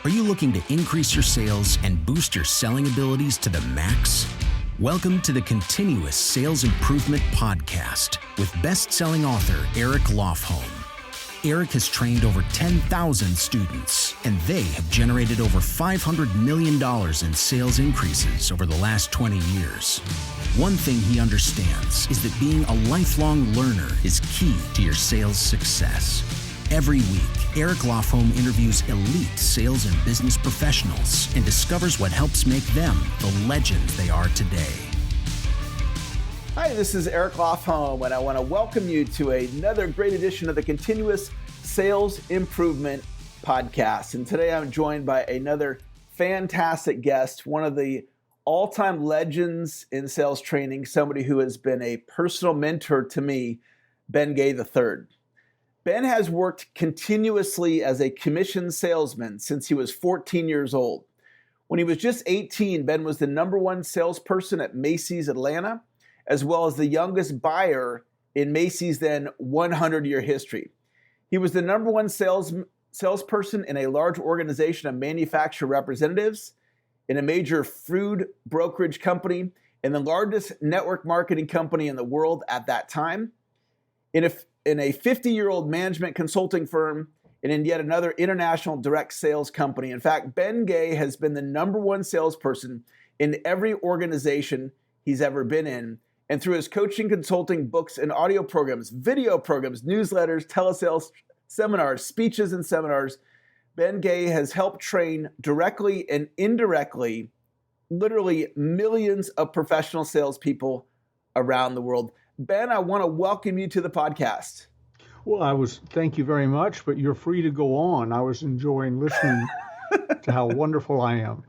Are you looking to increase your sales and boost your selling abilities to the max? Welcome to the Continuous Sales Improvement Podcast with best-selling author Eric Lofholm. Eric has trained over 10,000 students, and they have generated over $500 million in sales increases over the last 20 years. One thing he understands is that being a lifelong learner is key to your sales success. Every week, Eric Lofholm interviews elite sales and business professionals and discovers what helps make them the legends they are today. Hi, this is Eric Lofholm, and I want to welcome you to another great edition of the Continuous Sales Improvement Podcast. And today I'm joined by another fantastic guest, one of the all-time legends in sales training, somebody who has been a personal mentor to me, Ben Gay III. Ben has worked continuously as a commissioned salesman since he was 14 years old. When he was just 18, Ben was the #1 salesperson at Macy's Atlanta, as well as the youngest buyer in Macy's then 100-year history. He was the #1 salesperson in a large organization of manufacturer representatives, in a major food brokerage company, and the largest network marketing company in the world at that time, in a 50-year-old management consulting firm, and in yet another international direct sales company. In fact, Ben Gay has been the #1 salesperson in every organization he's ever been in. And through his coaching, consulting, books, and audio programs, video programs, newsletters, telesales, seminars, speeches, and seminars, Ben Gay has helped train directly and indirectly literally millions of professional salespeople around the world. Ben, I want to welcome you to the podcast. Well, thank you very much, but you're free to go on. I was enjoying listening to how wonderful I am.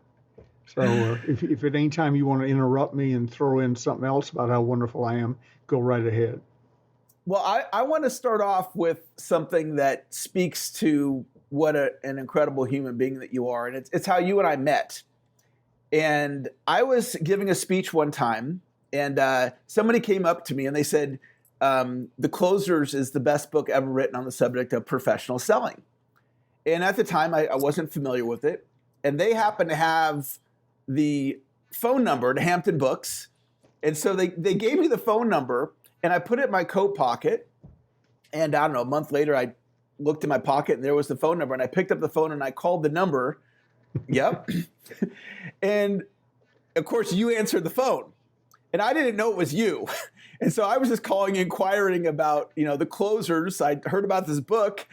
So if at any time you want to interrupt me and throw in something else about how wonderful I am, go right ahead. Well, I want to start off with something that speaks to what an incredible human being that you are. And it's how you and I met. And I was giving a speech one time, and somebody came up to me and they said, The Closers is the best book ever written on the subject of professional selling. And at the time, I wasn't familiar with it. And they happened to have the phone number to Hampton Books. And so they gave me the phone number, and I put it in my coat pocket. And I don't know, a month later, I looked in my pocket, and there was the phone number. And I picked up the phone, and I called the number. Yep. And, of course, you answered the phone. And I didn't know it was you. And so I was just calling, inquiring about, the Closers. I heard about this book,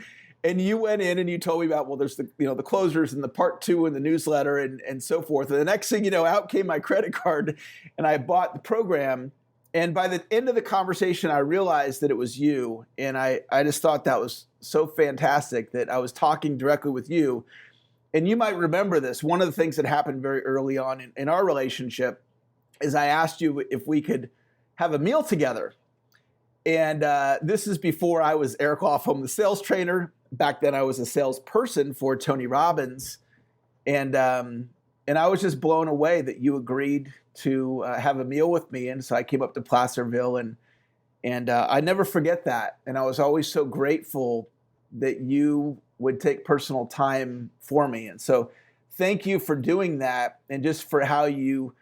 and you went in and you told me about, well, there's the Closers and the part 2 in the newsletter and so forth. And the next thing you know, out came my credit card, and I bought the program. And by the end of the conversation, I realized that it was you. And I just thought that was so fantastic that I was talking directly with you. And you might remember this. One of the things that happened very early on in our relationship is I asked you if we could have a meal together. And this is before I was Eric Lofholm, the sales trainer. Back then I was a salesperson for Tony Robbins. And I was just blown away that you agreed to have a meal with me. And so I came up to Placerville, and I never forget that. And I was always so grateful that you would take personal time for me. And so thank you for doing that, and just for how you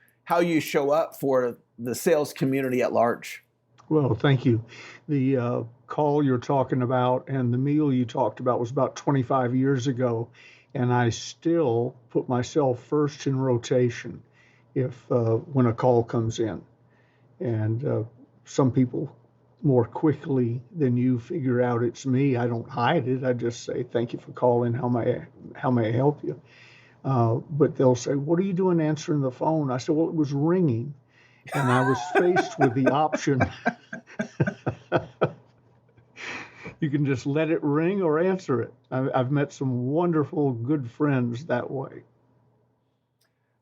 show up for the sales community at large. Well, thank you. The call you're talking about and the meal you talked about was about 25 years ago, and I still put myself first in rotation when a call comes in. And some people more quickly than you figure out it's me. I don't hide it. I just say, thank you for calling. How may I help you? But they'll say, what are you doing answering the phone? I said, well, it was ringing. And I was faced with the option. You can just let it ring or answer it. I've met some wonderful, good friends that way.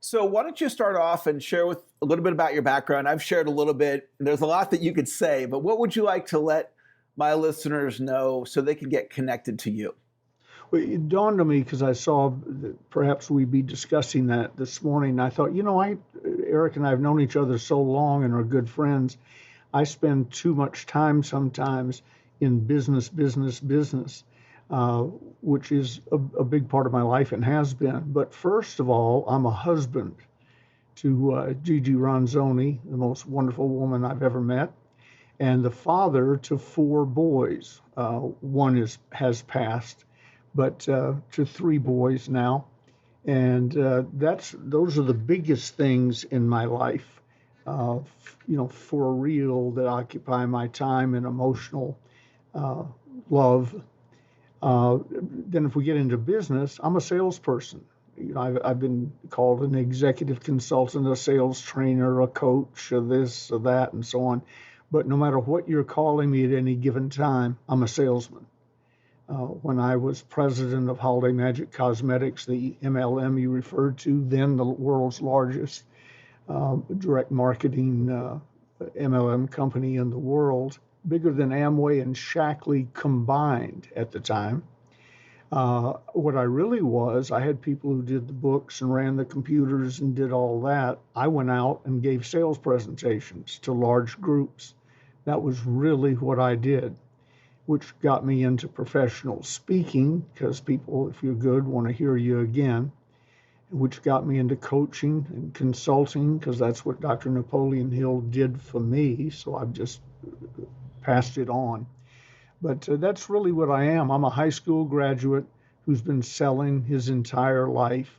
So why don't you start off and share with a little bit about your background? I've shared a little bit. There's a lot that you could say, but what would you like to let my listeners know so they can get connected to you? Well, it dawned on me because I saw that perhaps we'd be discussing that this morning. I thought, Eric and I have known each other so long and are good friends. I spend too much time sometimes in business. uh, which is a big part of my life and has been. But first of all, I'm a husband to Gigi Ronzoni, the most wonderful woman I've ever met, and the father to four boys. One has passed, but to three boys now. And those are the biggest things in my life, for real, that occupy my time and emotional love. Then if we get into business, I'm a salesperson. I've been called an executive consultant, a sales trainer, a coach, a this, a that, and so on. But no matter what you're calling me at any given time, I'm a salesman. When I was president of Holiday Magic Cosmetics, the MLM you referred to, then the world's largest direct marketing MLM company in the world, bigger than Amway and Shackley combined at the time. What I really was, I had people who did the books and ran the computers and did all that. I went out and gave sales presentations to large groups. That was really what I did, which got me into professional speaking, because people, if you're good, want to hear you again, which got me into coaching and consulting, because that's what Dr. Napoleon Hill did for me. So I've just passed it on. But that's really what I am. I'm a high school graduate who's been selling his entire life,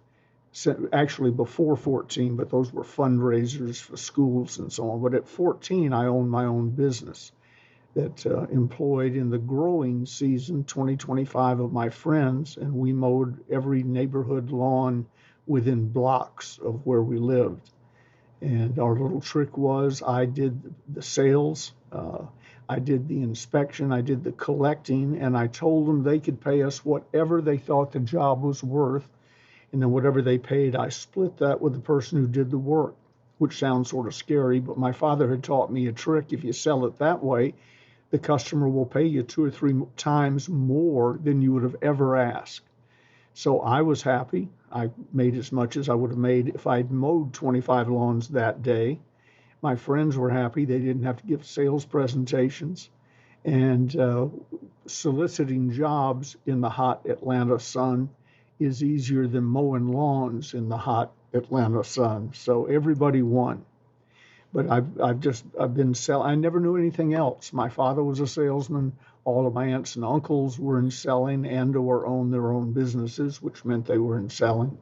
actually before 14, but those were fundraisers for schools and so on. But at 14, I owned my own business that employed in the growing season 20-25 of my friends, and we mowed every neighborhood lawn within blocks of where we lived. And our little trick was I did the sales, I did the inspection, I did the collecting, and I told them they could pay us whatever they thought the job was worth. And then whatever they paid, I split that with the person who did the work, which sounds sort of scary, but my father had taught me a trick. If you sell it that way, the customer will pay you 2 or 3 times more than you would have ever asked. So I was happy. I made as much as I would have made if I'd mowed 25 lawns that day. My friends were happy. They didn't have to give sales presentations. And soliciting jobs in the hot Atlanta sun is easier than mowing lawns in the hot Atlanta sun. So everybody won. But I've been selling. I never knew anything else. My father was a salesman. All of my aunts and uncles were in selling and or owned their own businesses, which meant they were in selling.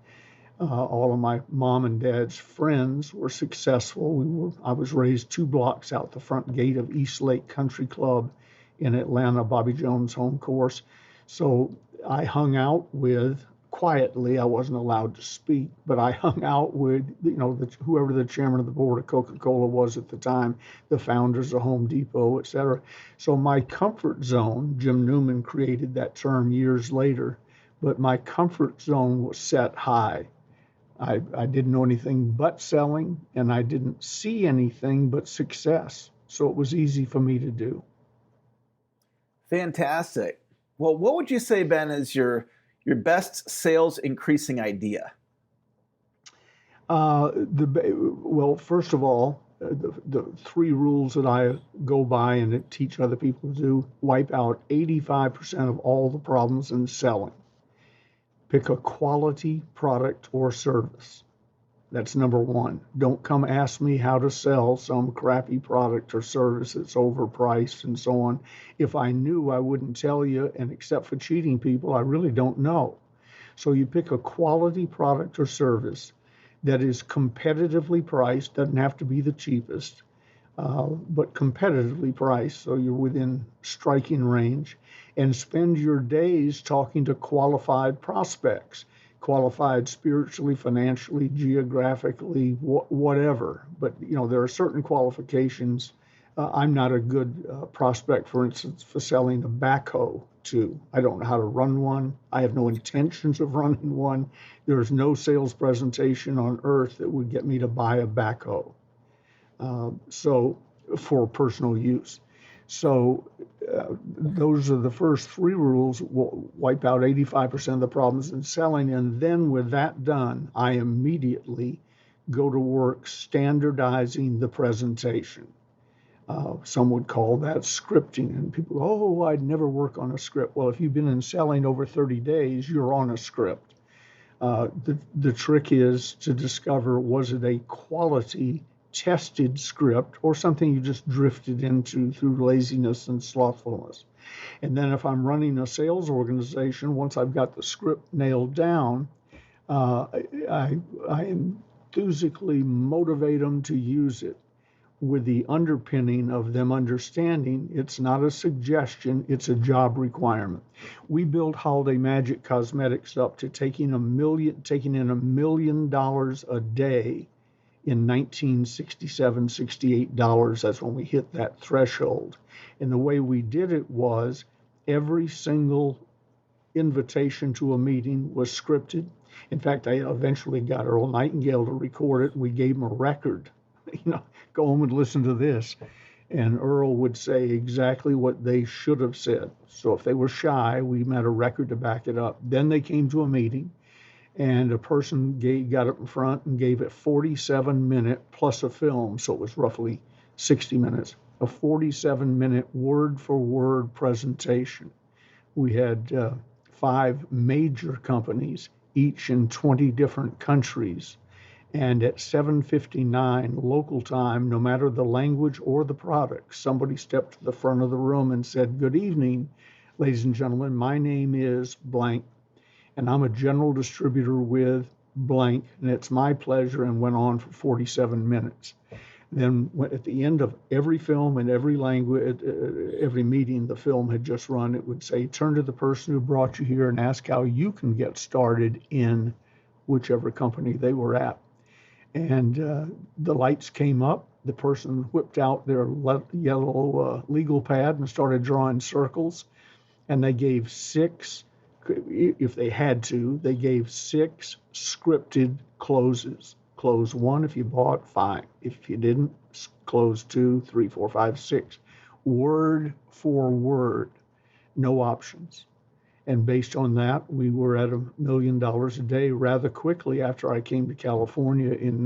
All of my mom and dad's friends were successful. I was raised 2 blocks out the front gate of East Lake Country Club in Atlanta, Bobby Jones' home course. So I hung out with, quietly, I wasn't allowed to speak, but I hung out with, whoever the chairman of the board of Coca-Cola was at the time, the founders of Home Depot, et cetera. So my comfort zone, Jim Newman created that term years later, but my comfort zone was set high. I didn't know anything but selling, and I didn't see anything but success. So it was easy for me to do. Fantastic. Well, what would you say, Ben, is your best sales increasing idea? Well, first of all, the 3 rules that I go by and that teach other people to do: wipe out 85% of all the problems in selling. Pick a quality product or service. That's number 1. Don't come ask me how to sell some crappy product or service that's overpriced and so on. If I knew, I wouldn't tell you, and except for cheating people, I really don't know. So you pick a quality product or service that is competitively priced, doesn't have to be the cheapest, but competitively priced, so you're within striking range, and spend your days talking to qualified prospects, qualified spiritually, financially, geographically, whatever. But there are certain qualifications. I'm not a good prospect, for instance, for selling a backhoe to. I don't know how to run one. I have no intentions of running one. There's no sales presentation on earth that would get me to buy a backhoe. So for personal use. So those are the first 3 rules. We'll wipe out 85% of the problems in selling. And then with that done, I immediately go to work standardizing the presentation. Some would call that scripting, and people go, oh, I'd never work on a script. Well, if you've been in selling over 30 days, you're on a script. The trick is to discover, was it a quality tested script or something you just drifted into through laziness and slothfulness. And then if I'm running a sales organization, once I've got the script nailed down, I enthusiastically motivate them to use it with the underpinning of them understanding it's not a suggestion, it's a job requirement. We built Holiday Magic Cosmetics up to taking in $1 million a day in 1967, $68. That's when we hit that threshold. And the way we did it was every single invitation to a meeting was scripted. In fact, I eventually got Earl Nightingale to record it. We gave him a record. Go home and listen to this. And Earl would say exactly what they should have said. So if they were shy, we had a record to back it up. Then they came to a meeting, and a person got up in front and gave it 47-minute plus a film, so it was roughly 60 minutes, a 47-minute word-for-word presentation. We had 5 major companies, each in 20 different countries. And at 7:59 local time, no matter the language or the product, somebody stepped to the front of the room and said, "Good evening, ladies and gentlemen, my name is blank, and I'm a general distributor with blank, and it's my pleasure," and went on for 47 minutes. Then at the end of every film and every language, every meeting the film had just run, it would say, "Turn to the person who brought you here and ask how you can get started in whichever company they were at." And the lights came up. The person whipped out their yellow legal pad and started drawing circles. And they gave 6, if they had to, they gave 6 scripted closes. Close 1 if you bought, fine. If you didn't, close 2, 3, 4, 5, 6. Word for word, no options. And based on that, we were at $1 million a day rather quickly after I came to California in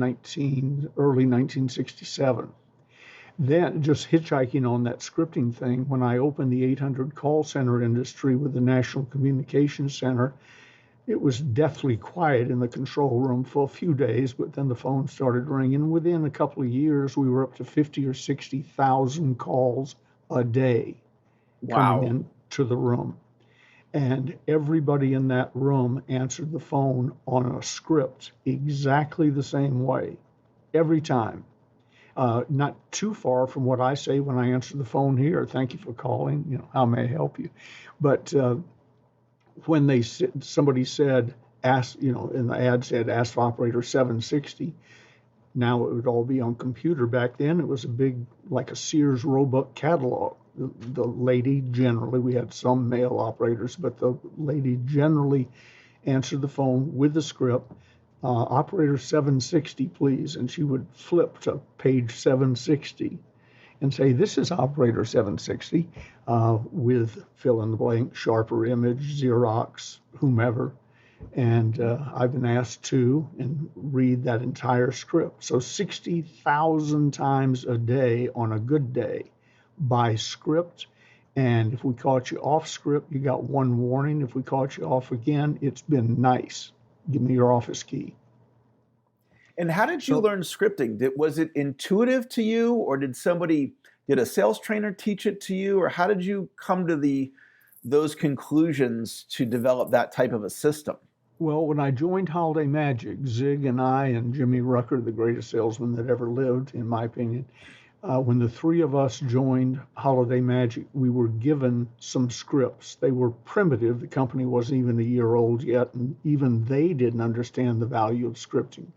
early 1967. Then, just hitchhiking on that scripting thing, when I opened the 800 call center industry with the National Communications Center, it was deathly quiet in the control room for a few days, but then the phone started ringing. Within a couple of years, we were up to 50 or 60,000 calls a day coming into the room. And everybody in that room answered the phone on a script exactly the same way, every time. Not too far from what I say when I answer the phone here. "Thank you for calling. How may I help you?" But when somebody said, "Ask," in the ad said, "Ask for operator 760." Now it would all be on computer. Back then it was a big, like a Sears Roebuck catalog. The lady generally, we had some male operators, but the lady generally answered the phone with the script, "Operator 760, please." And she would flip to page 760 and say, "This is operator 760, with fill in the blank, sharper image, Xerox, whomever." And I've been asked to and read that entire script. So 60,000 times a day on a good day by script. And if we caught you off script, you got 1 warning. If we caught you off again, it's been nice. Give me your office key. And how did you learn scripting? Was it intuitive to you, or did a sales trainer teach it to you, or how did you come to those conclusions to develop that type of a system? Well, when I joined Holiday Magic, Zig and I and Jimmy Rucker, the greatest salesman that ever lived, in my opinion, when the 3 of us joined Holiday Magic, we were given some scripts. They were primitive. The company wasn't even a year old yet, and even they didn't understand the value of scripting.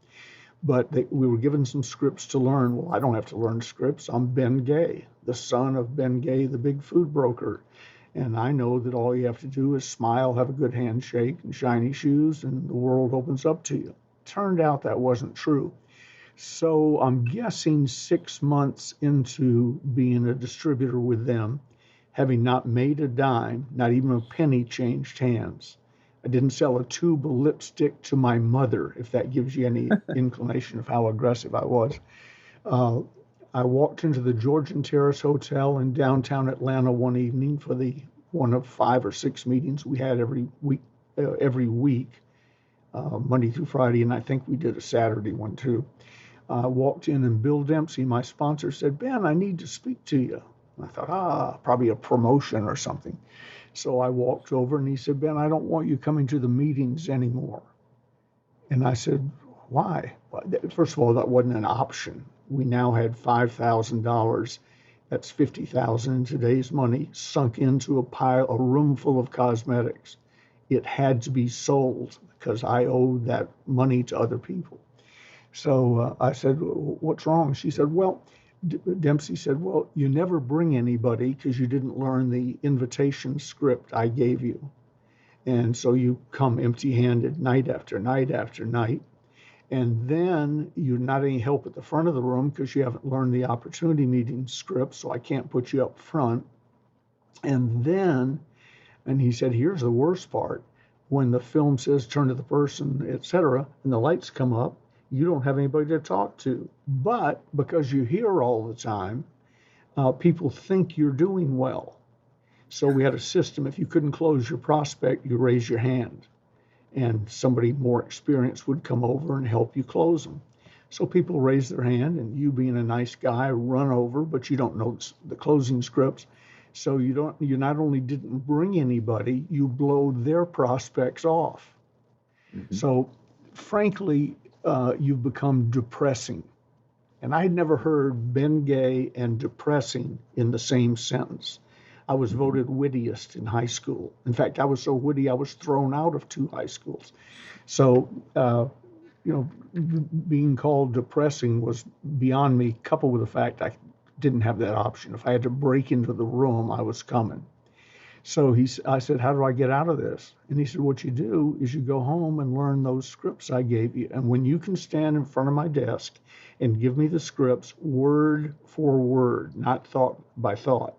But we were given some scripts to learn. Well, I don't have to learn scripts. I'm Ben Gay, the son of Ben Gay, the big food broker. And I know that all you have to do is smile, have a good handshake, and shiny shoes, and the world opens up to you. Turned out that wasn't true. So I'm guessing 6 months into being a distributor with them, having not made a dime, not even a penny changed hands. I didn't sell a tube of lipstick to my mother, if that gives you any inclination of how aggressive I was. I walked into the Georgian Terrace Hotel in downtown Atlanta one evening for the one of 5 or 6 meetings we had every week, Monday through Friday, and I think we did a Saturday one too. I walked in, and Bill Dempsey, my sponsor, said, "Ben, I need to speak to you." I thought, probably a promotion or something. So I walked over, and he said, "Ben, I don't want you coming to the meetings anymore." And I said, "Why?" Well, first of all, that wasn't an option. We now had $5,000. That's 50,000 in today's money, sunk into a room full of cosmetics. It had to be sold because I owed that money to other people. So I said, "What's wrong?" She said, "Well," Dempsey said, "Well, you never bring anybody because you didn't learn the invitation script I gave you. And so you come empty-handed night after night after night. And then you're not any help at the front of the room because you haven't learned the opportunity meeting script, so I can't put you up front. And then," and he said, "here's the worst part. When the film says turn to the person, etc., and the lights come up, you don't have anybody to talk to. But because you're here all the time, people think you're doing well. So we had a system. If you couldn't close your prospect, you raise your hand, and somebody more experienced would come over and help you close them. So people raise their hand, and you, being a nice guy, run over, but you don't know the closing scripts. So you not only didn't bring anybody, you blow their prospects off. Mm-hmm. So frankly, you've become depressing. And I had never heard Ben Gay and depressing in the same sentence. I was voted wittiest in high school. In fact, I was so witty, I was thrown out of 2 high schools. So, being called depressing was beyond me, coupled with the fact I didn't have that option. If I had to break into the room, I was coming. So I said, "How do I get out of this?" And he said, "What you do is you go home and learn those scripts I gave you. And when you can stand in front of my desk and give me the scripts word for word, not thought by thought,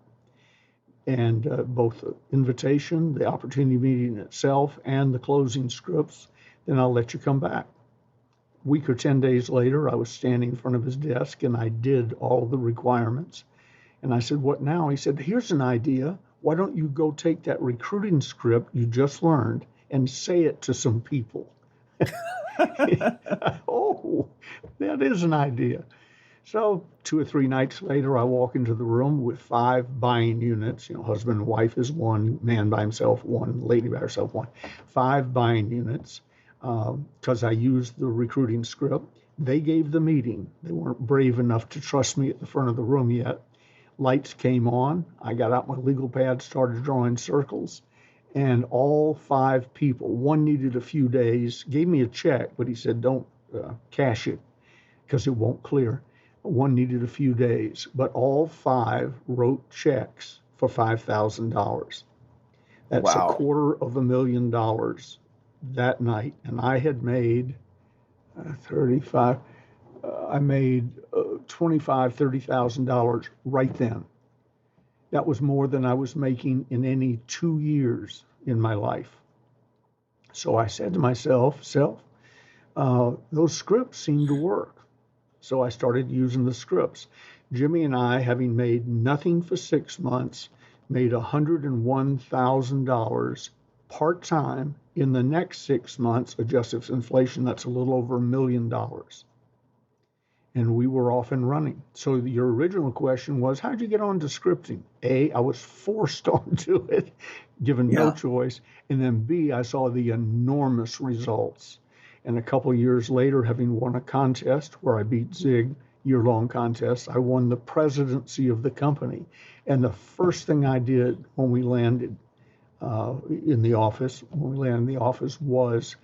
and both the invitation, the opportunity meeting itself, and the closing scripts, then I'll let you come back." A week or 10 days later, I was standing in front of his desk, and I did all the requirements. And I said, "What now?" He said, "Here's an idea. Why don't you go take that recruiting script you just learned and say it to some people?" Oh, that is an idea. So 2 or 3 nights later, I walk into the room with 5 buying units. Husband and wife is one, man by himself one, lady by herself one. 5 buying units because I used the recruiting script. They gave the meeting. They weren't brave enough to trust me at the front of the room yet. Lights came on. I got out my legal pad, started drawing circles, and all 5 people, one needed a few days, gave me a check, but he said, "Don't cash it because it won't clear." One needed a few days, but all 5 wrote checks for $5,000. That's $250,000 that night, and I had made 35. I made $25,000, $30,000 right then. That was more than I was making in any 2 years in my life. So I said to myself, those scripts seem to work. So I started using the scripts. Jimmy and I, having made nothing for 6 months, made $101,000 part-time. In the next 6 months, adjusted for inflation, that's a little over $1 million. And we were off and running. So your original question was, how'd you get onto scripting? A, I was forced onto it, given no choice. And then B, I saw the enormous results. And a couple of years later, having won a contest where I beat Zig, year-long contest, I won the presidency of the company. And the first thing I did when we landed in the office, was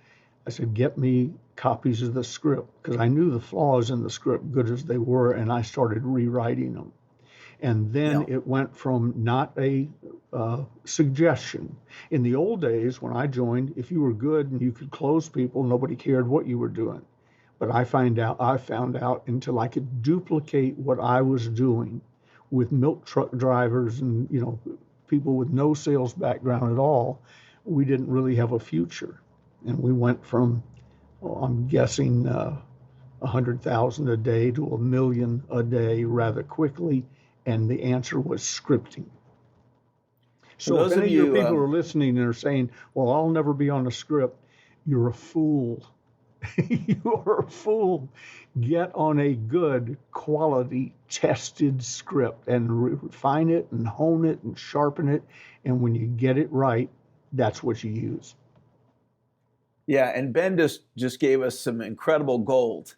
I said, "Get me copies of the script," because I knew the flaws in the script, good as they were, and I started rewriting them. And then it went from not a suggestion. In the old days, when I joined, if you were good and you could close people, nobody cared what you were doing. But I found out until I could duplicate what I was doing with milk truck drivers and people with no sales background at all, we didn't really have a future. And we went from, I'm guessing, 100,000 a day to 1 million a day rather quickly, and the answer was scripting. For So if those any of of your you, people are listening and are saying, well, I'll never be on a script, you're a fool. You're a fool. Get on a good quality tested script and refine it and hone it and sharpen it. And when you get it right, that's what you use. yeah, and Ben just gave us some incredible gold.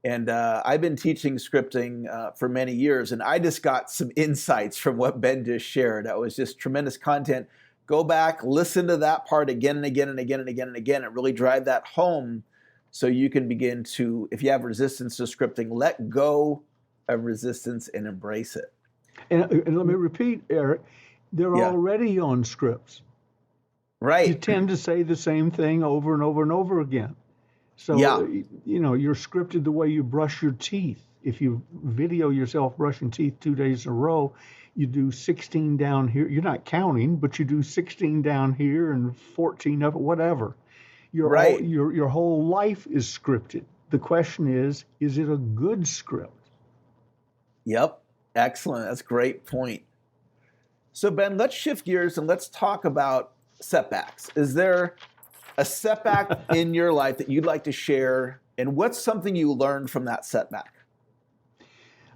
And I've been teaching scripting for many years, and I just got some insights from what Ben just shared. That was just tremendous content. Go back, listen to that part again and again and again and again and again, and really drive that home so you can begin to, if you have resistance to scripting, let go of resistance and embrace it. And let me repeat, Eric, they're already on scripts. Right. You tend to say the same thing over and over and over again. So, you're scripted the way you brush your teeth. If you video yourself brushing teeth 2 days in a row, you do 16 down here. You're not counting, but you do 16 down here and 14 up, whatever. Your whole life is scripted. The question is it a good script? Yep. Excellent. That's a great point. So, Ben, let's shift gears and let's talk about setbacks. Is there a setback in your life that you'd like to share, and what's something you learned from that setback?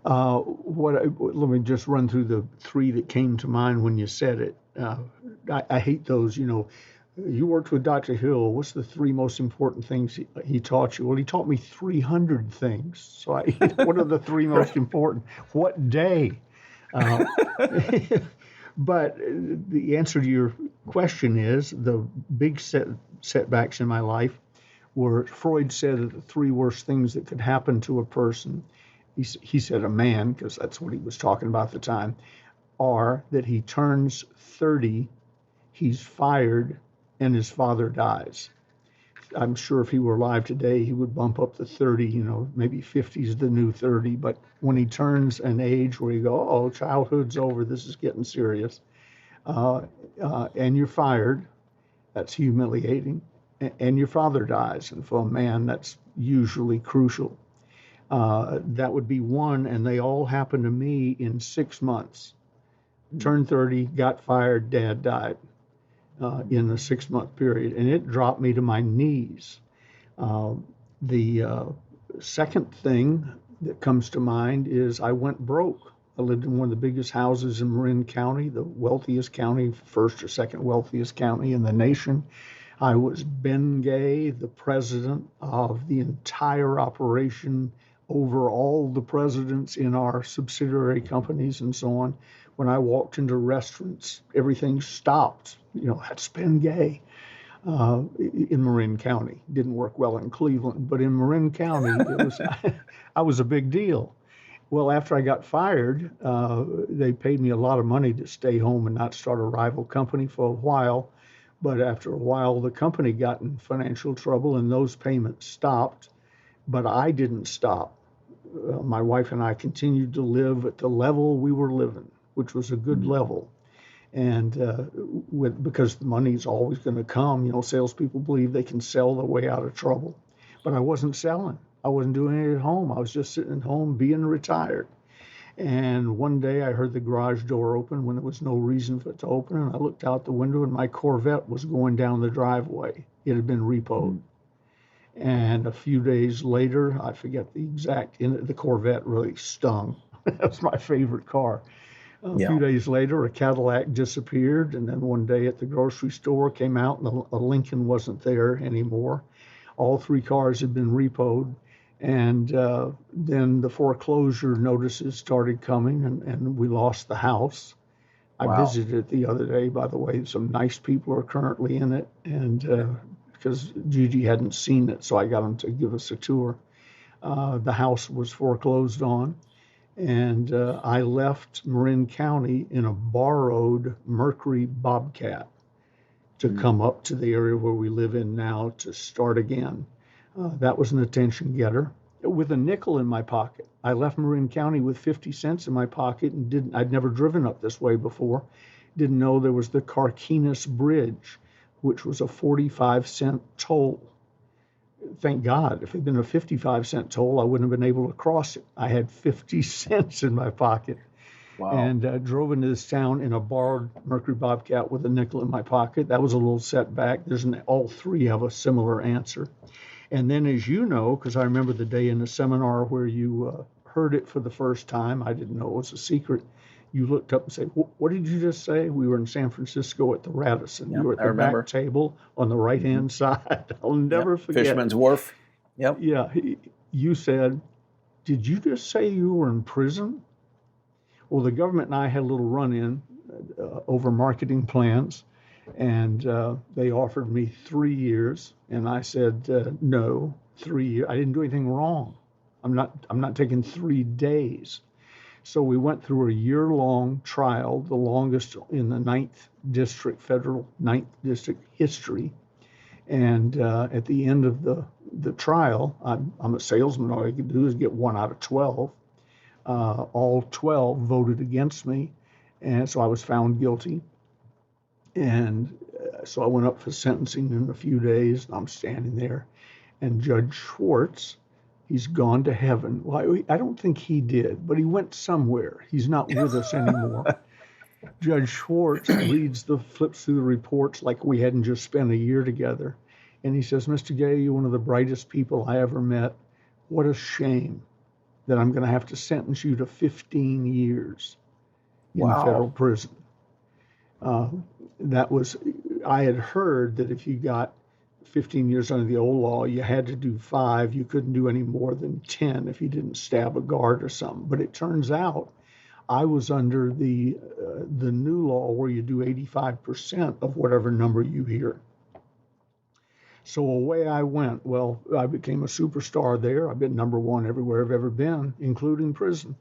Let me just run through the three that came to mind when you said it. I hate those. You worked with Dr. Hill. What's the three most important things he taught you? Well, he taught me 300 things. So what are the three most important? What day? But the answer to your question is the big setbacks in my life were, Freud said that the three worst things that could happen to a person, he said a man, because that's what he was talking about at the time, are that he turns 30, he's fired, and his father dies. I'm sure if he were alive today, he would bump up to 30, maybe 50 is the new 30. But when he turns an age where you go, oh, childhood's over, this is getting serious, and you're fired, that's humiliating, and your father dies. And for a man, that's usually crucial. That would be one, and they all happened to me in 6 months. Turned 30, got fired, dad died. In a 6-month period, and it dropped me to my knees. The second thing that comes to mind is I went broke. I lived in one of the biggest houses in Marin County, the wealthiest county, first or second wealthiest county in the nation. I was Ben Gay, the president of the entire operation, over all the presidents in our subsidiary companies and so on. When I walked into restaurants, everything stopped. That's Ben Gay in Marin County. Didn't work well in Cleveland, but in Marin County, I was a big deal. Well, after I got fired, they paid me a lot of money to stay home and not start a rival company for a while. But after a while, the company got in financial trouble and those payments stopped. But I didn't stop. My wife and I continued to live at the level we were living, which was a good level. And because the money's always going to come, salespeople believe they can sell their way out of trouble. But I wasn't selling. I wasn't doing it at home. I was just sitting at home being retired. And one day I heard the garage door open when there was no reason for it to open. And I looked out the window and my Corvette was going down the driveway. It had been repoed. And a few days later, I forget the exact, the Corvette really stung. That was my favorite car. A few days later, a Cadillac disappeared, and then one day at the grocery store came out and a Lincoln wasn't there anymore. All three cars had been repoed, and then the foreclosure notices started coming, and we lost the house. I visited it the other day, by the way. Some nice people are currently in it, and because Gigi hadn't seen it, so I got him to give us a tour. The house was foreclosed on. And I left Marin County in a borrowed Mercury Bobcat to come up to the area where we live in now to start again. That was an attention getter. With a nickel in my pocket. I left Marin County with 50 cents in my pocket and I'd never driven up this way before. Didn't know there was the Carquinez Bridge, which was a 45-cent toll. thank God. If it had been a 55-cent toll, I wouldn't have been able to cross it. I had 50 cents in my pocket. Wow. And drove into this town in a borrowed Mercury Bobcat with a nickel in my pocket. That was a little setback. All three have a similar answer. And then, as you know, because I remember the day in the seminar where you heard it for the first time, I didn't know it was a secret. You looked up and said, "What did you just say?" We were in San Francisco at the Radisson. Yep, You were at I the remember. back table on the right-hand side. I'll never forget. Fisherman's Wharf. Yep. Yeah, you said, "Did you just say you were in prison?" Well, the government and I had a little run-in over marketing plans, and they offered me 3 years, and I said, no, 3 years. I didn't do anything wrong. I'm not taking 3 days. So we went through a year-long trial, the longest in the 9th District, federal 9th District history. And at the end of the trial, I'm a salesman. All I could do is get 1 out of 12. All 12 voted against me, and so I was found guilty. And so I went up for sentencing in a few days, and I'm standing there, and Judge Schwartz, he's gone to heaven. Well, I don't think he did, but he went somewhere. He's not with us anymore. Judge Schwartz flips through the reports like we hadn't just spent a year together, and he says, "Mr. Gay, you're one of the brightest people I ever met. What a shame that I'm going to have to sentence you to 15 years in federal prison." I had heard that if you got 15 years under the old law, you had to do 5. You couldn't do any more than 10 if you didn't stab a guard or something. But it turns out I was under the new law where you do 85% of whatever number you hear. So away I went. Well, I became a superstar there. I've been number 1 everywhere I've ever been, including prison.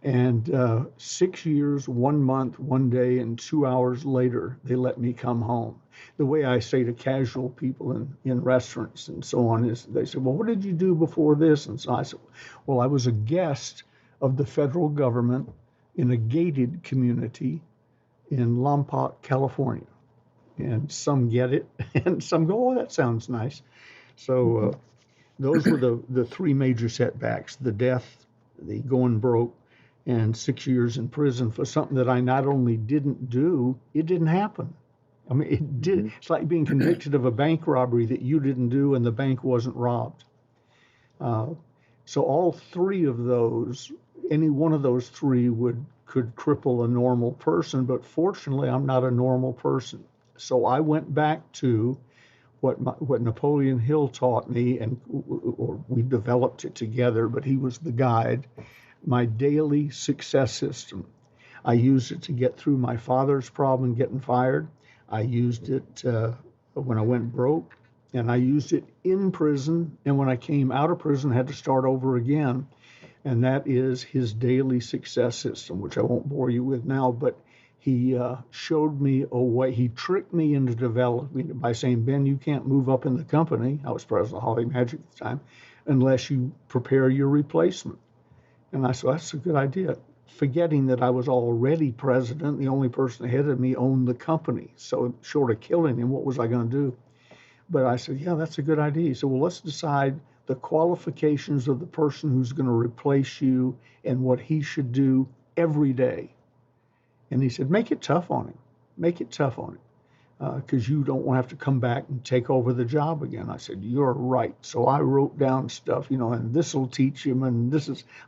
And 6 years, 1 month, 1 day, and 2 hours later, they let me come home. The way I say to casual people in restaurants and so on is they say, "Well, what did you do before this?" And so I said, "Well, I was a guest of the federal government in a gated community in Lompoc, California." And some get it, and some go, "Oh, that sounds nice." So those were the 3 major setbacks: the death, the going broke, and 6 years in prison for something that I not only didn't do, it didn't happen. I mean, it did. It's like being convicted of a bank robbery that you didn't do and the bank wasn't robbed. So all 3 of those, any one of those 3 could cripple a normal person, but fortunately, I'm not a normal person. So I went back to what Napoleon Hill taught me, or we developed it together, but he was the guide, my daily success system. I used it to get through my father's problem getting fired. I used it when I went broke, and I used it in prison. And when I came out of prison, I had to start over again. And that is his daily success system, which I won't bore you with now, but he showed me a way. He tricked me into developing it by saying, "Ben, you can't move up in the company." I was president of Holly Magic at the time, "unless you prepare your replacement." And I said, "That's a good idea," forgetting that I was already president. The only person ahead of me owned the company. So short of killing him, what was I going to do? But I said, "Yeah, that's a good idea." He said, "Well, let's decide the qualifications of the person who's going to replace you and what he should do every day." And he said, "Make it tough on him. Make it tough on him, because you don't want to have to come back and take over the job again." I said, "You're right." So I wrote down stuff, and this will teach him, and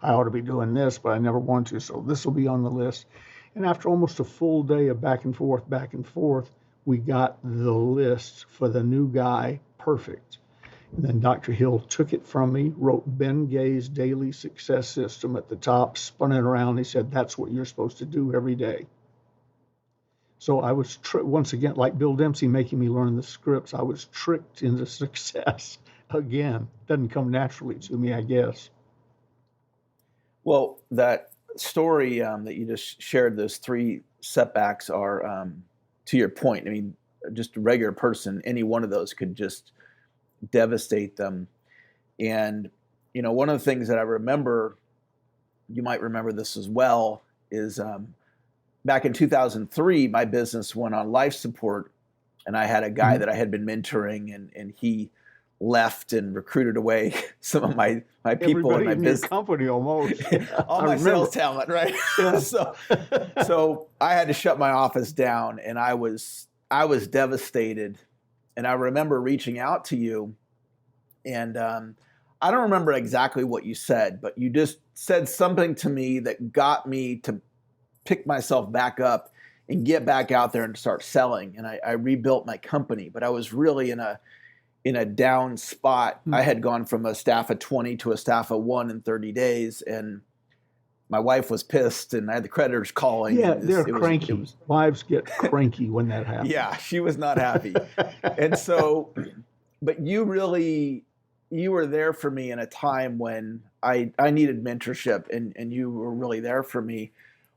I ought to be doing this, but I never want to, so this will be on the list. And after almost a full day of back and forth, we got the list for the new guy perfect. And then Dr. Hill took it from me, wrote Ben Gay's daily success system at the top, spun it around. He said, "That's what you're supposed to do every day." So I was, once again, like Bill Dempsey making me learn the scripts, I was tricked into success again. Doesn't come naturally to me, I guess. Well, that story that you just shared, those 3 setbacks are, to your point, I mean, just a regular person, any one of those could just devastate them. And, one of the things that I remember, you might remember this as well, is back in 2003, my business went on life support, and I had a guy that I had been mentoring, and he left and recruited away some of my people in Everybody my in your business, company almost. all I my remember. sales talent, right? Yeah. So I had to shut my office down, and I was devastated. And I remember reaching out to you, and I don't remember exactly what you said, but you just said something to me that got me to pick myself back up and get back out there and start selling. And I rebuilt my company, but I was really in a down spot. I had gone from a staff of 20 to a staff of 1 in 30 days, and my wife was pissed, and I had the creditors calling. Yeah, and they're cranky. Wives get cranky when that happens. Yeah, she was not happy. And so, but you were there for me in a time when I needed mentorship, and you were really there for me.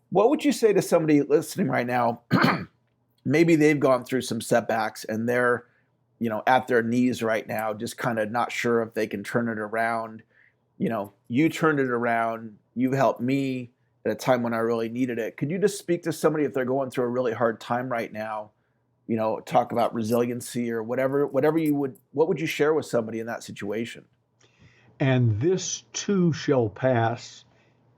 What would you say to somebody listening right now? Maybe they've gone through some setbacks and they're, at their knees right now, just kind of not sure if they can turn it around. You turned it around. You've helped me at a time when I really needed it. Could you just speak to somebody if they're going through a really hard time right now? Talk about resiliency or whatever what would you share with somebody in that situation? And this too shall pass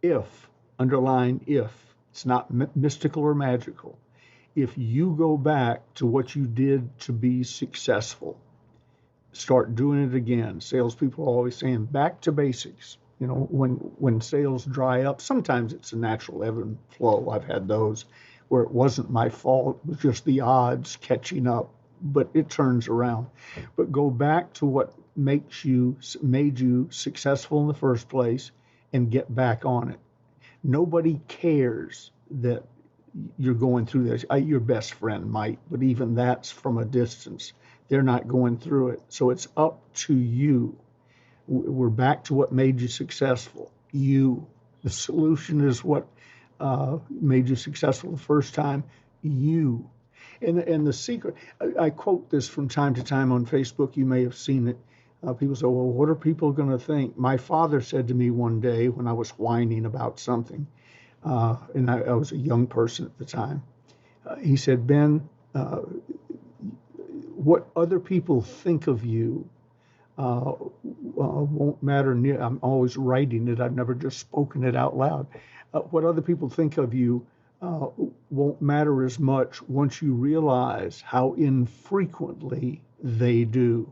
if, underline if, it's not mystical or magical, if you go back to what you did to be successful, start doing it again. Salespeople are always saying back to basics. When sales dry up, sometimes it's a natural ebb and flow. I've had those where it wasn't my fault, it was just the odds catching up, but it turns around. But go back to what made you successful in the first place and get back on it. Nobody cares that you're going through this. Your best friend might, but even that's from a distance. They're not going through it. So it's up to you. We're back to what made you successful. You. The solution is what made you successful the first time. You. And the secret, I quote this from time to time on Facebook. You may have seen it. People say, well, what are people going to think? My father said to me one day when I was whining about something, and I was a young person at the time. He said, Ben, what other people think of you won't matter. I'm always writing it. I've never just spoken it out loud. What other people think of you won't matter as much once you realize how infrequently they do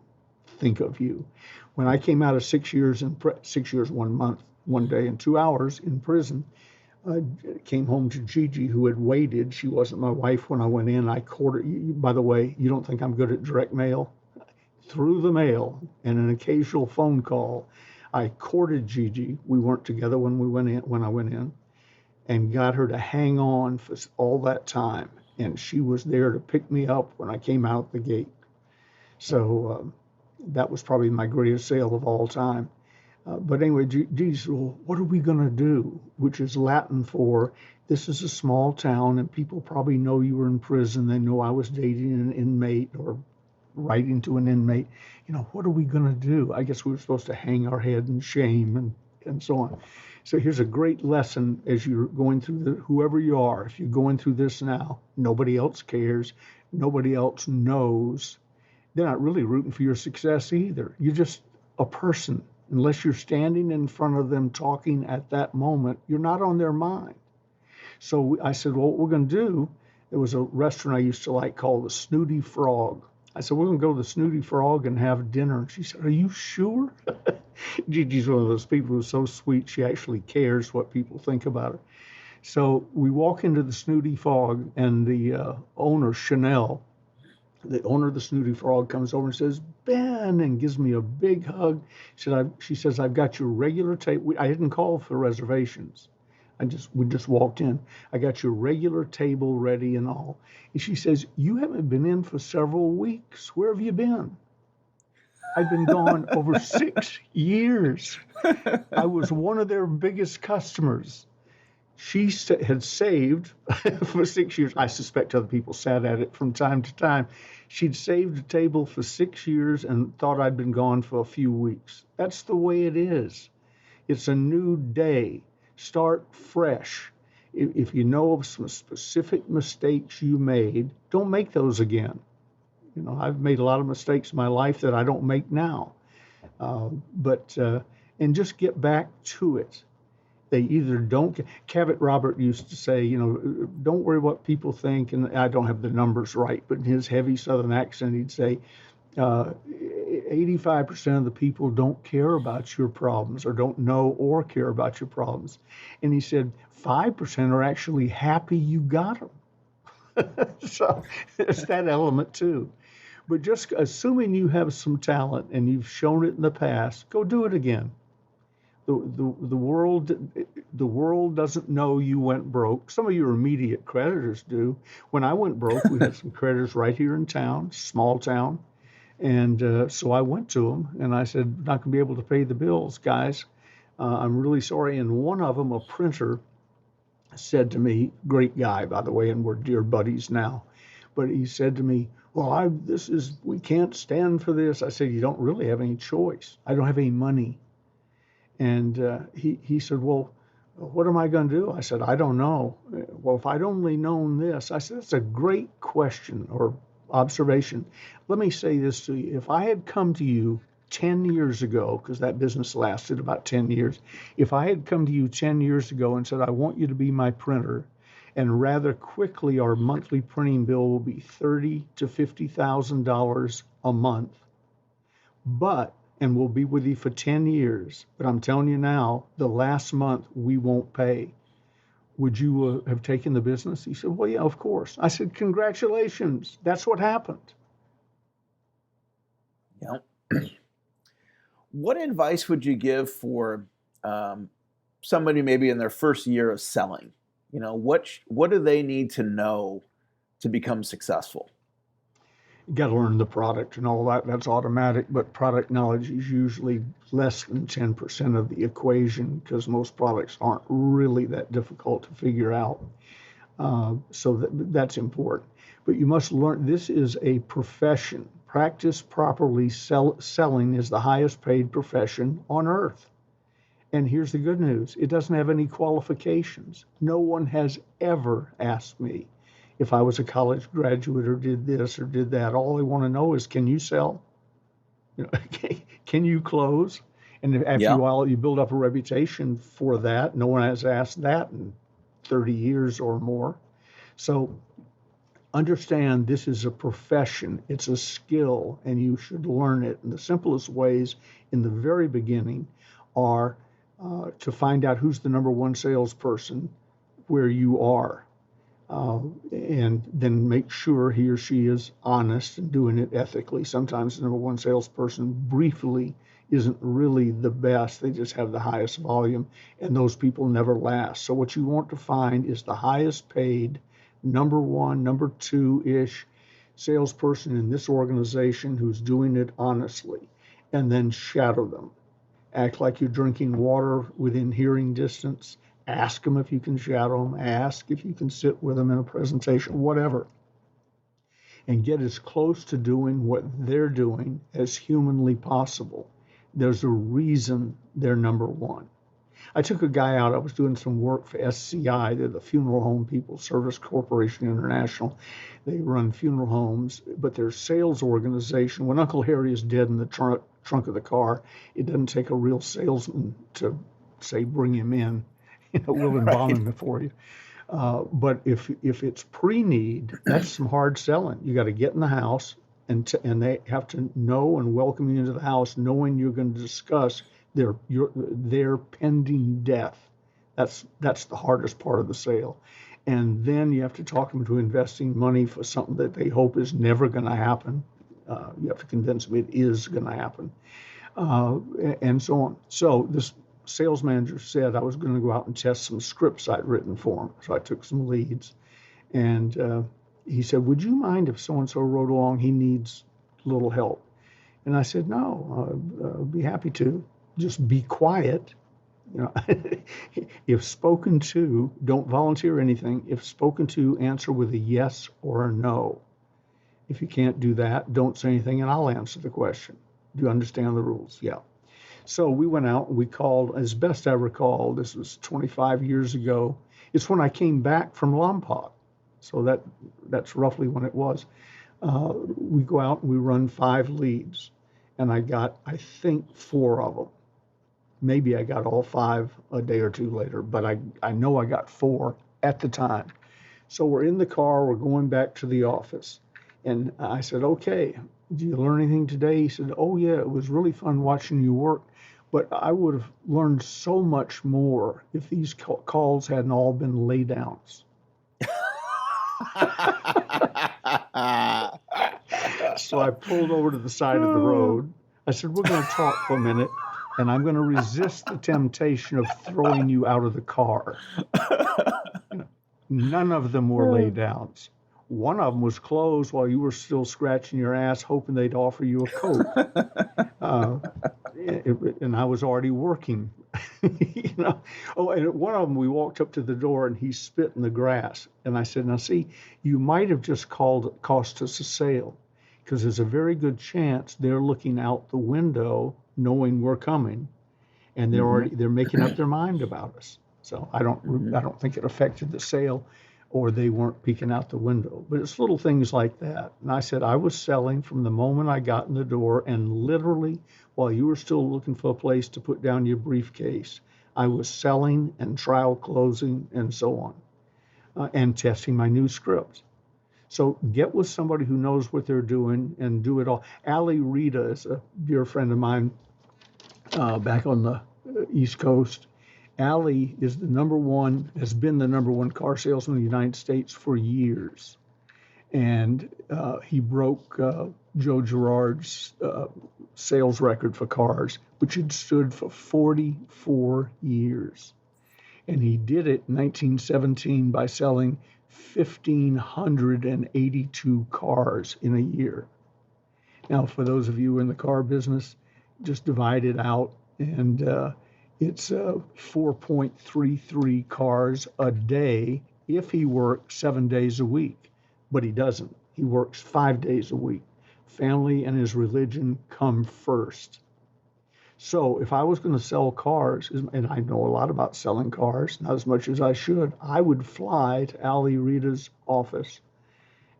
think of you. When I came out of 6 years 1 month, 1 day and 2 hours in prison, I came home to Gigi, who had waited. She wasn't my wife when I went in. I courted. By the way, you don't think I'm good at direct mail? Through the mail and an occasional phone call, I courted Gigi. We weren't together when I went in, and got her to hang on for all that time. And she was there to pick me up when I came out the gate. So that was probably my greatest sale of all time. But anyway, Gigi said, well, what are we going to do? Which is Latin for, this is a small town and people probably know you were in prison. They know I was dating an inmate or writing to an inmate. What are we going to do? I guess we were supposed to hang our head in shame and so on. So here's a great lesson as you're going through whoever you are. If you're going through this now, nobody else cares. Nobody else knows. They're not really rooting for your success either. You're just a person. Unless you're standing in front of them talking at that moment, you're not on their mind. So I said, well, what we're going to do, there was a restaurant I used to like called the Snooty Frog. I said, we're going to go to the Snooty Frog and have dinner. And she said, are you sure? Gigi's one of those people who's so sweet, she actually cares what people think about her. So we walk into the Snooty Frog, and the owner, Chanel, the owner of the Snooty Frog, comes over and says, Ben, and gives me a big hug. She says, I've got your regular table. I didn't call for reservations. We just walked in. I got your regular table ready and all. And she says, you haven't been in for several weeks. Where have you been? I've been gone over 6 years. I was one of their biggest customers. She had saved for 6 years. I suspect other people sat at it from time to time. She'd saved a table for 6 years and thought I'd been gone for a few weeks. That's the way it is. It's a new day. Start fresh. If you know of some specific mistakes you made, don't make those again. I've made a lot of mistakes in my life that I don't make now. But and just get back to it. They either don't. Cavett Robert used to say, don't worry what people think. And I don't have the numbers right, but in his heavy Southern accent, he'd say, 85% of the people don't care about your problems or don't know or care about your problems. And he said 5% are actually happy you got them. So there's that element too. But just assuming you have some talent and you've shown it in the past, go do it again. The world doesn't know you went broke. Some of your immediate creditors do. When I went broke, we had some creditors right here in town, small town. And so I went to them and I said, not going to be able to pay the bills, guys. I'm really sorry. And one of them, a printer, said to me, great guy, by the way, and we're dear buddies now. But he said to me, well, we can't stand for this. I said, you don't really have any choice. I don't have any money. And he said, well, what am I going to do? I said, I don't know. Well, if I'd only known this, I said, that's a great question or observation. Let me say this to you. If I had come to you 10 years ago, because that business lasted about 10 years, if I had come to you 10 years ago and said, I want you to be my printer, and rather quickly our monthly printing bill will be $30,000 to $50,000 a month, and we'll be with you for 10 years. But I'm telling you now, the last month we won't pay. Would you have taken the business? He said, well, yeah, of course. I said, congratulations. That's what happened. Yeah. What advice would you give for somebody maybe in their first year of selling? What do they need to know to become successful? You got to learn the product and all that. That's automatic, but product knowledge is usually less than 10% of the equation because most products aren't really that difficult to figure out. So that's important. But you must learn, this is a profession. Practice properly selling is the highest paid profession on earth. And here's the good news. It doesn't have any qualifications. No one has ever asked me if I was a college graduate or did this or did that. All they want to know is, can you sell? Can you close? And after a while, you build up a reputation for that. No one has asked that in 30 years or more. So understand this is a profession. It's a skill, and you should learn it. And the simplest ways in the very beginning are to find out who's the number one salesperson where you are. And then make sure he or she is honest and doing it ethically. Sometimes the number one salesperson briefly isn't really the best. They just have the highest volume, and those people never last. So what you want to find is the highest paid, number one, number two-ish salesperson in this organization who's doing it honestly, and then shadow them. Act like you're drinking water within hearing distance. Ask them if you can shadow them. Ask if you can sit with them in a presentation, whatever. And get as close to doing what they're doing as humanly possible. There's a reason they're number one. I took a guy out. I was doing some work for SCI. They're the Funeral Home People Service Corporation International. They run funeral homes, but their sales organization, when Uncle Harry is dead in the trunk of the car, it doesn't take a real salesman to say, bring him in. We'll embalm him for you. But if it's pre-need, that's some hard selling. You got to get in the house, and they have to know and welcome you into the house, knowing you're going to discuss their pending death. That's the hardest part of the sale. And then you have to talk them into investing money for something that they hope is never going to happen. You have to convince them it is going to happen, and so on. So this sales manager said I was going to go out and test some scripts I'd written for him. So I took some leads, and he said, would you mind if so-and-so wrote along, he needs a little help? And I said, no, I'll be happy to. Just be quiet. If spoken to, don't volunteer anything. If spoken to, answer with a yes or a no. If you can't do that, don't say anything and I'll answer the question. Do you understand the rules? Yeah. So we went out and we called, as best I recall, this was 25 years ago. It's when I came back from Lompoc. So that's roughly when it was. We go out and we run 5 leads. and I got, I think, 4 of them. Maybe I got all 5 a day or 2 later, but I know I got 4 at the time. So we're in the car, we're going back to the office. And I said, okay, did you learn anything today? He said, oh yeah, it was really fun watching you work, but I would have learned so much more if these calls hadn't all been laydowns. So I pulled over to the side of the road. I said, we're going to talk for a minute, and I'm going to resist the temptation of throwing you out of the car. None of them were laydowns. One of them was closed while you were still scratching your ass, hoping they'd offer you a coat. And I was already working. Oh, and one of them, we walked up to the door and he spit in the grass. And I said, now see, you might have just cost us a sale, because there's a very good chance they're looking out the window knowing we're coming, and they're making up their mind about us. So I don't think it affected the sale, or they weren't peeking out the window. But it's little things like that. And I said, I was selling from the moment I got in the door, and literally while you were still looking for a place to put down your briefcase, I was selling and trial closing and so on, and testing my new scripts. So get with somebody who knows what they're doing and do it all. Ali Rita is a dear friend of mine back on the East Coast. Ali is has been the number one car salesman in the United States for years. And he broke Joe Girard's sales record for cars, which had stood for 44 years. And he did it in 1917 by selling 1,582 cars in a year. Now, for those of you in the car business, just divide it out, and it's 4.33 cars a day if he works 7 days a week. But he doesn't. He works 5 days a week. Family and his religion come first. So if I was going to sell cars, and I know a lot about selling cars, not as much as I should, I would fly to Ali Rita's office,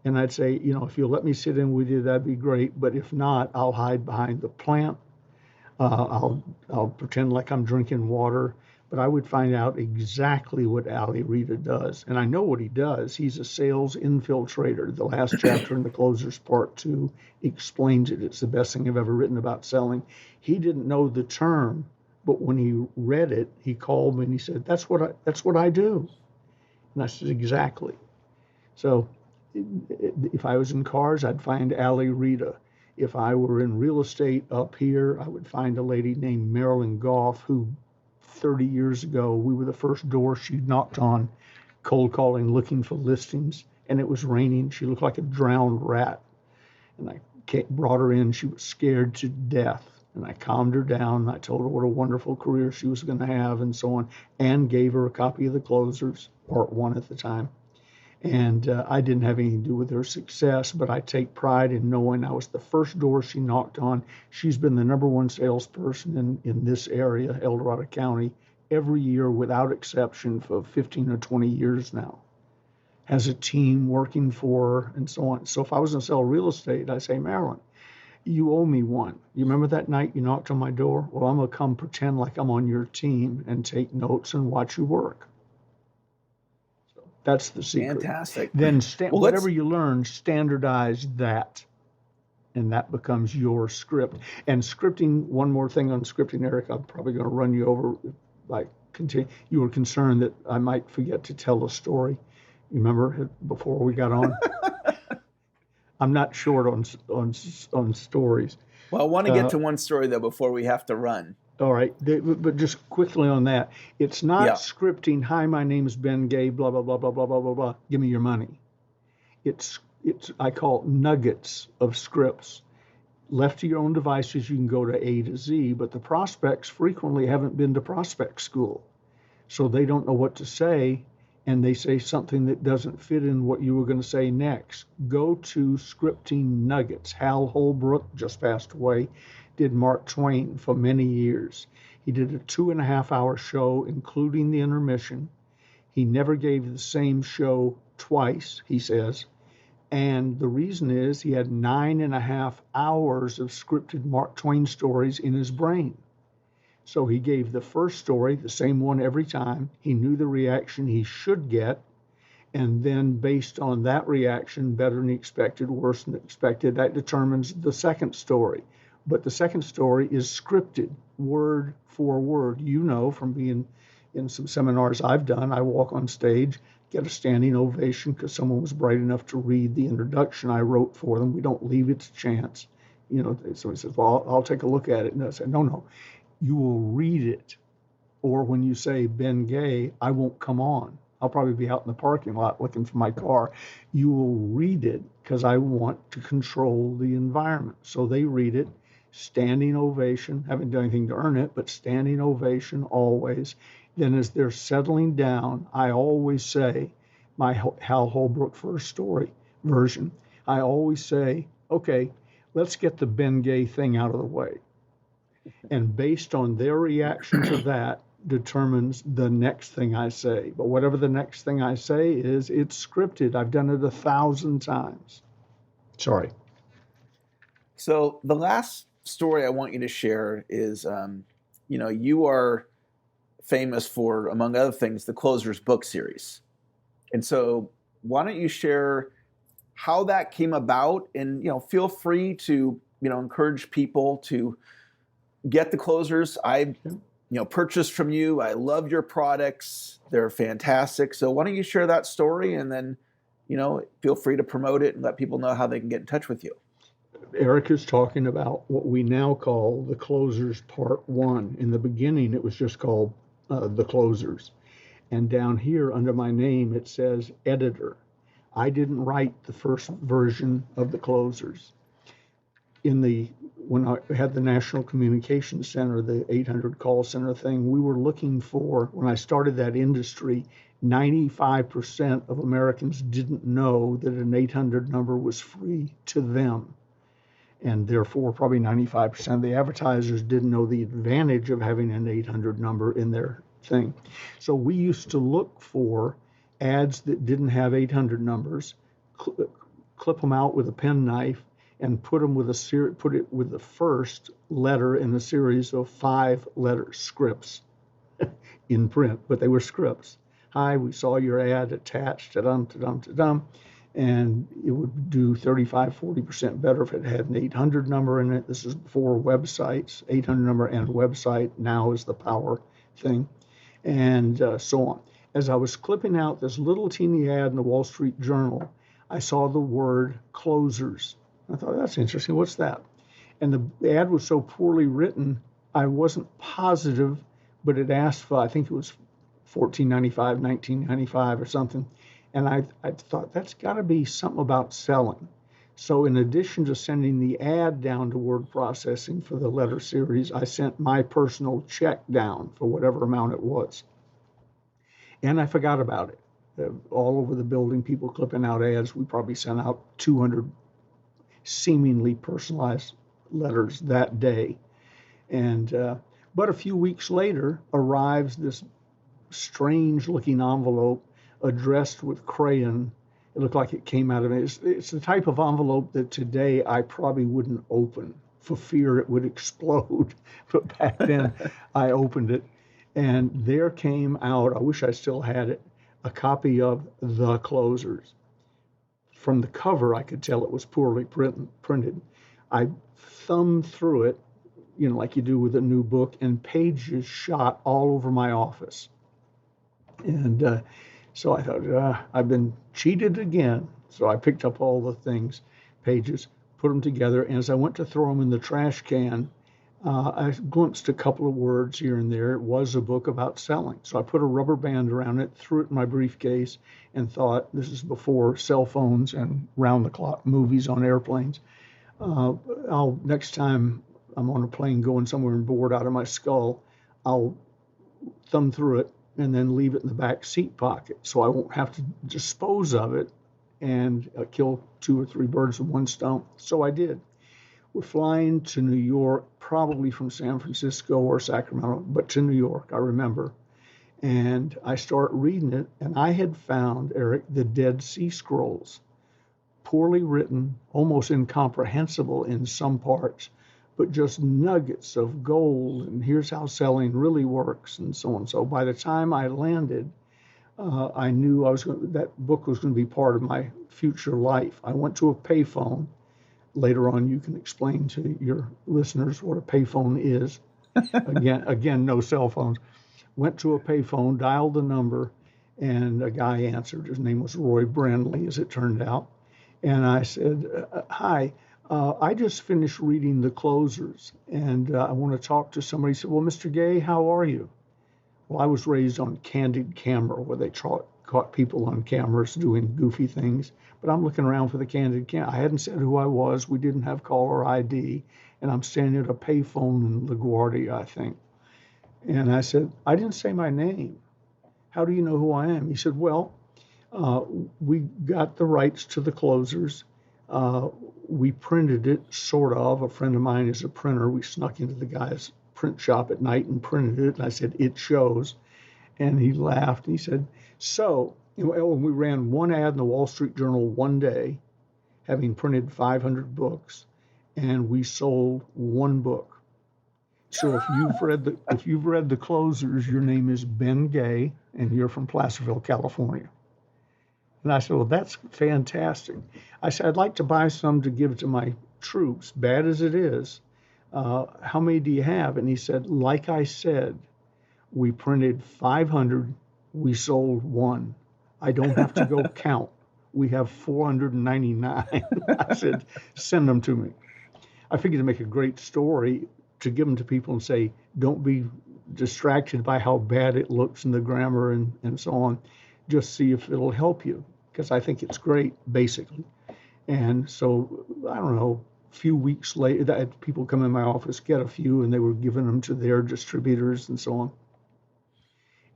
and I'd say, if you'll let me sit in with you, that'd be great. But if not, I'll hide behind the plant. I'll pretend like I'm drinking water. But I would find out exactly what Ali Rita does. And I know what he does. He's a sales infiltrator. The last chapter in The Closers Part 2 explains it. It's the best thing I've ever written about selling. He didn't know the term, but when he read it, he called me and he said, that's what I do. And I said, exactly. So if I was in cars, I'd find Ali Rita. If I were in real estate up here, I would find a lady named Marilyn Goff, who 30 years ago, we were the first door she knocked on, cold calling, looking for listings, and it was raining. She looked like a drowned rat. And I brought her in. She was scared to death. And I calmed her down. And I told her what a wonderful career she was going to have and so on, and gave her a copy of The Closers, Part 1 at the time. And I didn't have anything to do with her success, but I take pride in knowing I was the first door she knocked on. She's been the number one salesperson in this area, El Dorado County, every year without exception for 15 or 20 years now. Has a team working for her and so on. So if I was going to sell real estate, I say, Marilyn, you owe me one. You remember that night you knocked on my door? Well, I'm going to come pretend like I'm on your team and take notes and watch you work. That's the secret. Fantastic. Then whatever you learn, standardize that, and that becomes your script. And scripting, one more thing on scripting, Eric, I'm probably going to run you over. You were concerned that I might forget to tell a story. You remember before we got on? I'm not short on stories. Well, I want to get to one story, though, before we have to run. All right, but just quickly on that, it's not scripting, hi, my name is Ben Gay, blah, blah, blah, blah, blah, blah, blah, blah, give me your money. It's I call it nuggets of scripts. Left to your own devices, you can go to A to Z, but the prospects frequently haven't been to prospect school. So they don't know what to say, and they say something that doesn't fit in what you were going to say next. Go to scripting nuggets. Hal Holbrook just passed away. Did Mark Twain for many years. He did a 2.5-hour show, including the intermission. He never gave the same show twice, he says, And the reason is he had 9.5 hours of scripted Mark Twain stories in his brain. So he gave the first story, the same one every time. He knew the reaction he should get. And then based on that reaction, better than expected, worse than expected, that determines the second story. But the second story is scripted, word for word. You know, from being in some seminars I've done, I walk on stage, get a standing ovation because someone was bright enough to read the introduction I wrote for them. We don't leave it to chance. You know, so he says, well, I'll take a look at it. And I said, no, you will read it. Or when you say Ben Gay, I won't come on. I'll probably be out in the parking lot looking for my car. You will read it because I want to control the environment. So they read it, standing ovation, haven't done anything to earn it, but standing ovation always. Then as they're settling down, I always say, my Hal Holbrook first story version, I always say, okay, let's get the Ben Gay thing out of the way. And based on their reaction to that, determines the next thing I say. But whatever the next thing I say is, it's scripted. I've done it 1,000 times. Sorry. So the last story I want you to share is, you are famous for, among other things, the Closers book series. And so why don't you share how that came about, and, feel free to, encourage people to get the Closers. I purchased from you. I love your products. They're fantastic. So why don't you share that story, and then, feel free to promote it and let people know how they can get in touch with you. Eric is talking about what we now call the Closers Part 1. In the beginning, it was just called the Closers. And down here under my name, it says editor. I didn't write the first version of the Closers. When I had the National Communications Center, the 800 call center thing, we were looking for, when I started that industry, 95% of Americans didn't know that an 800 number was free to them. And therefore, probably 95% of the advertisers didn't know the advantage of having an 800 number in their thing. So we used to look for ads that didn't have 800 numbers, clip them out with a penknife, and put it with the first letter in a series of 5-letter scripts in print, but they were scripts. Hi, we saw your ad attached, ta-dum, and it would do 35-40% better if it had an 800 number in it. This is before websites, 800 number and website. Now is the power thing, and so on. As I was clipping out this little teeny ad in the Wall Street Journal, I saw the word Closers. I thought, that's interesting. What's that? And the ad was so poorly written, I wasn't positive, but it asked for, I think it was $14.95, $19.95 or something. And I thought, that's got to be something about selling. So in addition to sending the ad down to word processing for the letter series, I sent my personal check down for whatever amount it was. And I forgot about it. All over the building, people clipping out ads. We probably sent out 200 seemingly personalized letters that day. And but a few weeks later arrives this strange looking envelope addressed with crayon. It looked like it came out of it. It's the type of envelope that today I probably wouldn't open for fear it would explode. But back then I opened it, and there came out, I wish I still had it, a copy of The Closers. From the cover, I could tell it was poorly printed. I thumbed through it, like you do with a new book, and pages shot all over my office. And so I thought, I've been cheated again. So I picked up all the things, pages, put them together, and as I went to throw them in the trash can, I glimpsed a couple of words here and there. It was a book about selling. So I put a rubber band around it, threw it in my briefcase, and thought, this is before cell phones and round-the-clock movies on airplanes. Next time I'm on a plane going somewhere and bored out of my skull, I'll thumb through it and then leave it in the back seat pocket so I won't have to dispose of it and kill 2 or 3 birds with one stone. So I did. We're flying to New York, probably from San Francisco or Sacramento, but to New York, I remember. And I start reading it, and I had found, Eric, the Dead Sea Scrolls poorly written, almost incomprehensible in some parts, but just nuggets of gold, and here's how selling really works, and so on. So by the time I landed, I knew that book was going to be part of my future life. I went to a payphone. Later on, you can explain to your listeners what a payphone is. Again, no cell phones. Went to a payphone, dialed the number, and a guy answered. His name was Roy Brandley, as it turned out. And I said, hi, I just finished reading The Closers, and I want to talk to somebody. He said, well, Mr. Gay, how are you? Well, I was raised on candid camera, where they caught people on cameras doing goofy things. But I'm looking around for the candid camera. I hadn't said who I was. We didn't have caller ID. And I'm standing at a payphone in LaGuardia, I think. And I said, I didn't say my name. How do you know who I am? He said, well, we got the rights to The Closers. We printed it, sort of. A friend of mine is a printer. We snuck into the guy's print shop at night and printed it. And I said, it shows. And he laughed. And he said, so, we ran one ad in the Wall Street Journal one day, having printed 500 books, and we sold one book. So if you've read The Closers, your name is Ben Gay, and you're from Placerville, California. And I said, well, that's fantastic. I said, I'd like to buy some to give to my troops, bad as it is. How many do you have? And he said, like I said, we printed 500, we sold one. I don't have to go count. We have 499. I said, send them to me. I figured to make a great story to give them to people and say, don't be distracted by how bad it looks in the grammar and so on. Just see if it'll help you, because I think it's great, basically. And so, I don't know, a few weeks later, I had people come in my office, get a few, and they were giving them to their distributors and so on.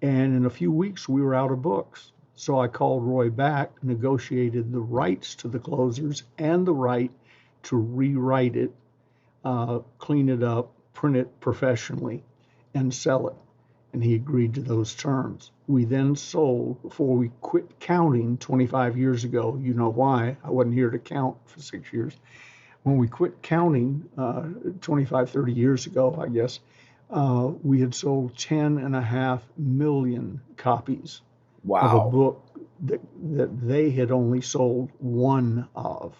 And in a few weeks, we were out of books. So I called Roy back, negotiated the rights to The Closers and the right to rewrite it, clean it up, print it professionally, and sell it. And he agreed to those terms. We then sold, before we quit counting 25 years ago, you know why, I wasn't here to count for 6 years. When we quit counting 25, 30 years ago, I guess, we had sold 10.5 million copies of a book that they had only sold one of.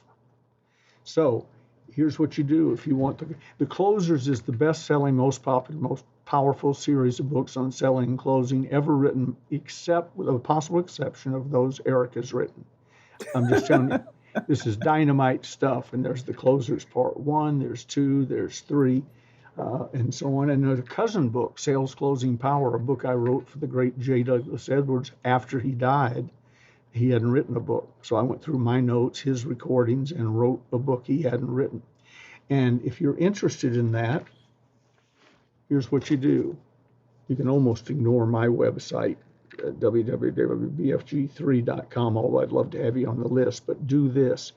So here's what you do if you want The Closers is the best-selling, most popular, most powerful series of books on selling and closing ever written, except with a possible exception of those Eric has written. I'm just telling you, this is dynamite stuff. And there's The Closers Part 1, there's 2, there's 3. And so on. And there's a cousin book, Sales Closing Power, a book I wrote for the great J. Douglas Edwards after he died. He hadn't written a book. So I went through my notes, his recordings, and wrote a book he hadn't written. And if you're interested in that, here's what you do. You can almost ignore my website, www.bfg3.com, although I'd love to have you on the list. But do this.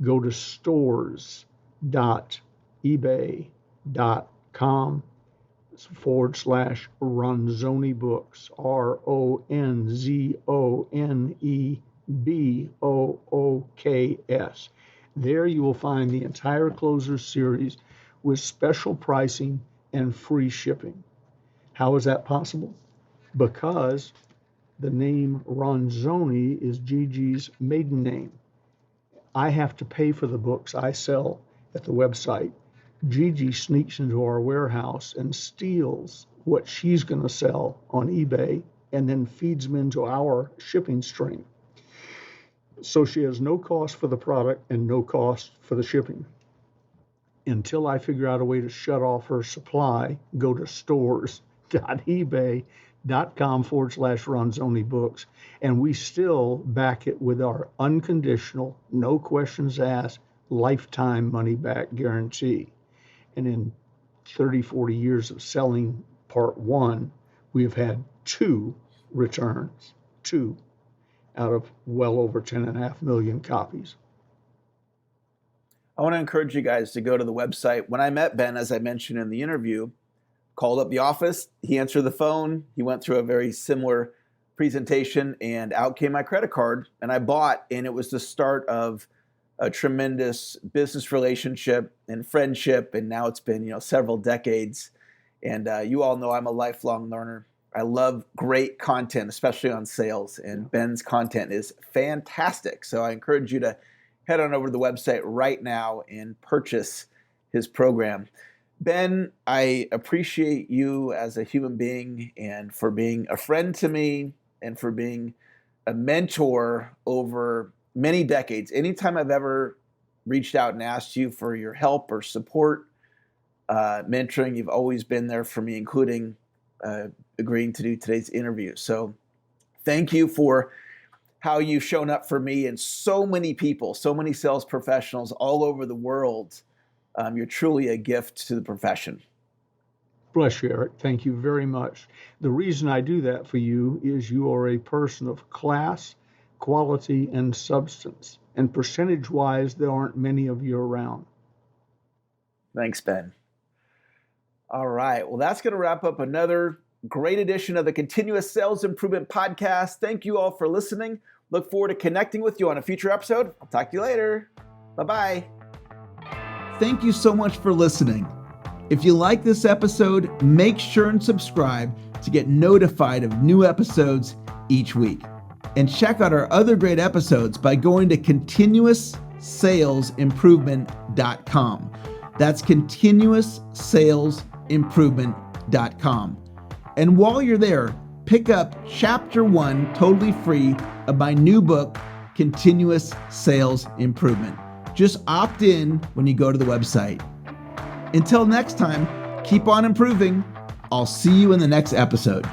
Go to stores.ebay.com/Ronzoni Books, RONZONEBOOKS. There you will find the entire Closers series with special pricing and free shipping. How is that possible? Because the name Ronzoni is Gigi's maiden name. I have to pay for the books I sell at the website. Gigi sneaks into our warehouse and steals what she's going to sell on eBay and then feeds them into our shipping stream. So she has no cost for the product and no cost for the shipping. Until I figure out a way to shut off her supply, go to stores.ebay.com/Ronzoni Books, and we still back it with our unconditional, no questions asked, lifetime money back guarantee. And in 30, 40 years of selling Part 1, we have had 2 returns, 2 out of well over 10.5 million copies. I want to encourage you guys to go to the website. When I met Ben, as I mentioned in the interview, called up the office, he answered the phone, he went through a very similar presentation, and out came my credit card, and I bought, and it was the start of a tremendous business relationship and friendship, and now it's been several decades. And you all know I'm a lifelong learner. I love great content, especially on sales, and Ben's content is fantastic. So I encourage you to head on over to the website right now and purchase his program. Ben, I appreciate you as a human being and for being a friend to me and for being a mentor over many decades. Anytime I've ever reached out and asked you for your help or support, mentoring, you've always been there for me, including agreeing to do today's interview. So thank you for how you've shown up for me and so many people, so many sales professionals all over the world. You're truly a gift to the profession. Bless you, Eric. Thank you very much. The reason I do that for you is you are a person of class, quality, and substance. And percentage-wise, there aren't many of you around. Thanks, Ben. All right. Well, that's going to wrap up another great edition of the Continuous Sales Improvement Podcast. Thank you all for listening. Look forward to connecting with you on a future episode. I'll talk to you later. Bye-bye. Thank you so much for listening. If you like this episode, make sure and subscribe to get notified of new episodes each week. And check out our other great episodes by going to continuoussalesimprovement.com. That's continuoussalesimprovement.com. And while you're there, pick up Chapter 1 totally free of my new book, Continuous Sales Improvement. Just opt in when you go to the website. Until next time, keep on improving. I'll see you in the next episode.